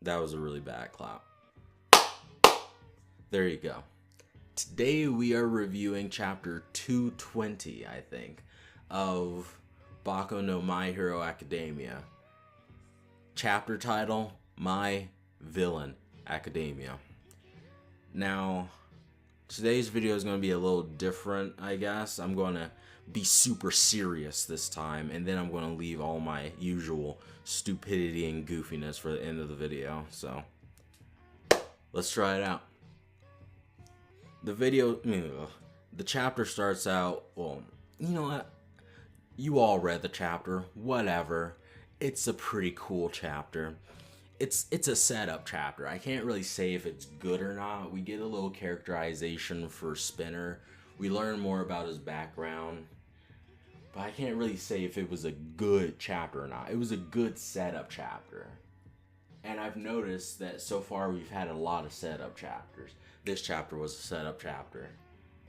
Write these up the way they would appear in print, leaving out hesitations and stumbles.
That was a really bad clap. There you go. Today we are reviewing chapter 220, I think, of Boku no My Hero Academia. Chapter title, My Villain Academia. Now, today's video is going to be a little different, I guess. I'm going to be super serious this time, and then I'm going to leave all my usual stupidity and goofiness for the end of the video. So, let's try it out. The chapter starts out, well, you know what? You all read the chapter, whatever. It's a pretty cool chapter. It's a setup chapter. I can't really say if it's good or not. We get a little characterization for Spinner. We learn more about his background. But I can't really say if it was a good chapter or not. It was a good setup chapter. And I've noticed that so far we've had a lot of setup chapters. This chapter was a setup chapter.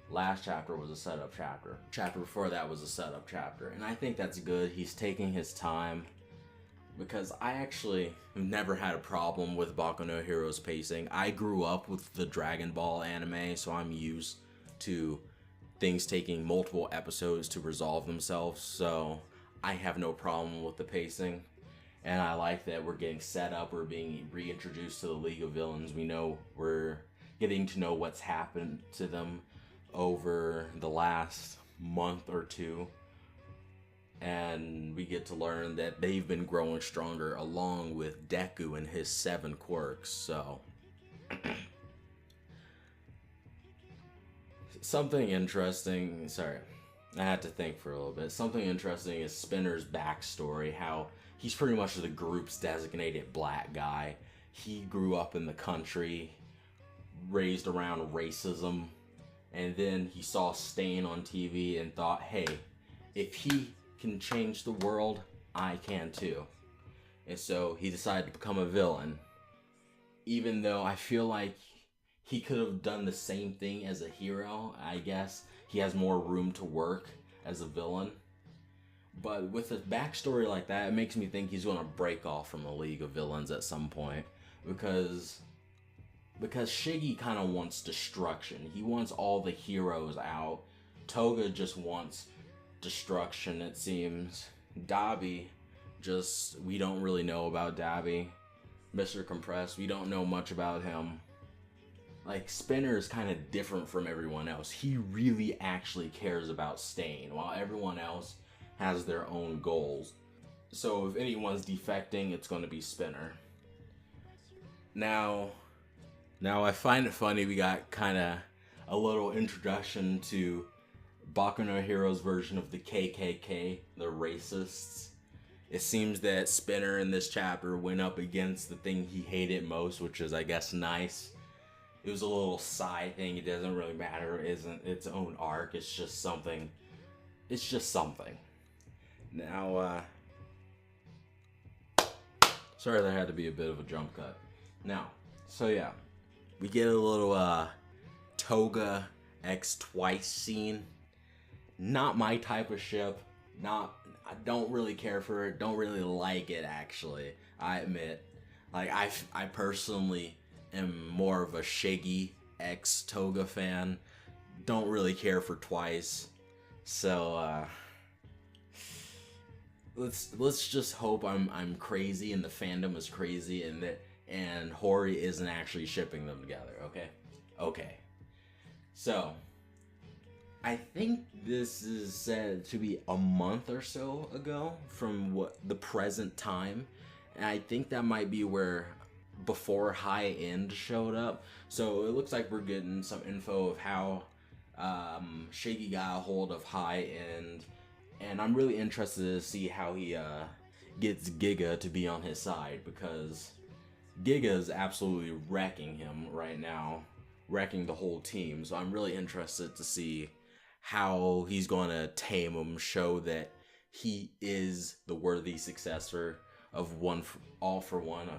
Last chapter was a setup chapter. Chapter before that was a setup chapter. And I think that's good. He's taking his time. Because I actually have never had a problem with Boku no Hero's pacing. I grew up with the Dragon Ball anime, so I'm used to things taking multiple episodes to resolve themselves. So I have no problem with the pacing. And I like that we're getting set up. We're being reintroduced to the League of Villains. We know we're getting to know what's happened to them over the last month or two. And we get to learn that they've been growing stronger along with Deku and his 7 quirks. So something interesting, sorry, I had to think for a little bit. Something interesting is Spinner's backstory, how he's pretty much the group's designated black guy. He grew up in the country, raised around racism, and then he saw Stain on TV and thought, hey, if he can change the world, I can too. And so he decided to become a villain. Even though I feel like he could have done the same thing as a hero, I guess he has more room to work as a villain. But with a backstory like that, it makes me think he's going to break off from the League of Villains at some point. Because Shiggy kind of wants destruction. He wants all the heroes out. Toga just wants destruction, it seems. Dabi, we don't really know about Dabi. Mr. Compressed, we don't know much about him. Like, Spinner is kind of different from everyone else. He really actually cares about Stain, while everyone else has their own goals. So if anyone's defecting, it's going to be Spinner. Now I find it funny we got kind of a little introduction to Boku no Hero's version of the KKK, the racists. It seems that Spinner in this chapter went up against the thing he hated most, which is, I guess, nice. It was a little side thing. It doesn't really matter. It isn't its own arc. It's just something. Now, sorry there had to be a bit of a jump cut. Now, so yeah, we get a little Toga X Twice scene. Not my type of ship. I don't really care for it. Don't really like it, actually. I admit. Like, I personally am more of a Shiggy X Toga fan. Don't really care for Twice. So let's just hope I'm crazy and the fandom is crazy and Hori isn't actually shipping them together. Okay. So I think this is said to be a month or so ago from what the present time, and I think that might be where before High End showed up. So it looks like we're getting some info of how Shiggy got a hold of High End, and I'm really interested to see how he gets Giga to be on his side, because Giga is absolutely wrecking him right now, wrecking the whole team. So I'm really interested to see how he's going to tame him, show that he is the worthy successor of All for One.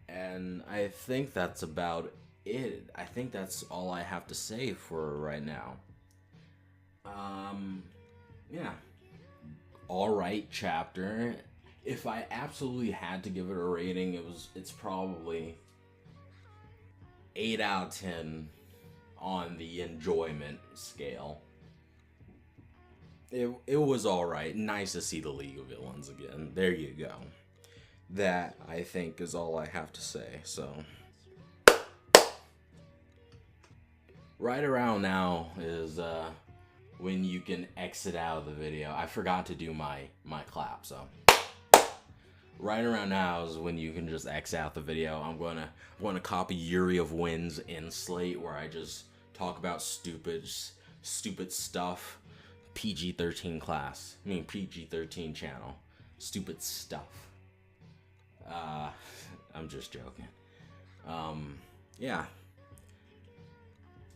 And I think that's about it. I think that's all I have to say for right now. Yeah. alright chapter. If I absolutely had to give it a rating, it's probably 8 out of 10 on the enjoyment scale. It was alright. Nice to see the League of Villains again. There you go. That, I think, is all I have to say. So, right around now is when you can exit out of the video. I forgot to do my clap, so right around now is when you can just exit out the video. I'm gonna copy Yuri of Winds in Slate, where I just talk about stupid stuff. PG-13 class. I mean PG-13 channel. Stupid stuff. I'm just joking. Yeah.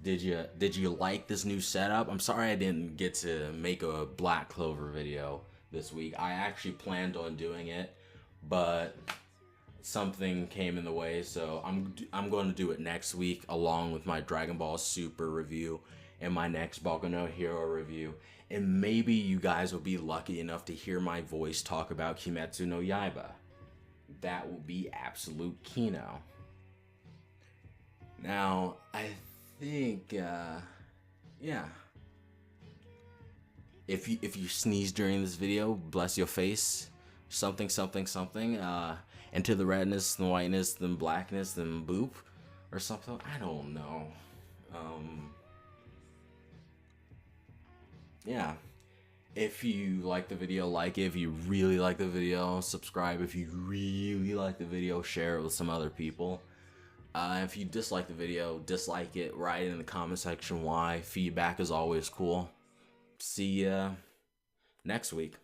Did you like this new setup? I'm sorry I didn't get to make a Black Clover video this week. I actually planned on doing it, but something came in the way, so I'm going to do it next week along with my Dragon Ball Super review and my next Boku no Hero review. And maybe you guys will be lucky enough to hear my voice talk about Kimetsu no Yaiba. That will be absolute kino. Now, I think, yeah. If you sneeze during this video, bless your face. Something. And to the redness, the whiteness, the blackness, then boop. Or something. I don't know. Yeah. If you like the video, like it. If you really like the video, subscribe. If you really like the video, share it with some other people. If you dislike the video, dislike it. Write in the comment section why. Feedback is always cool. See ya next week.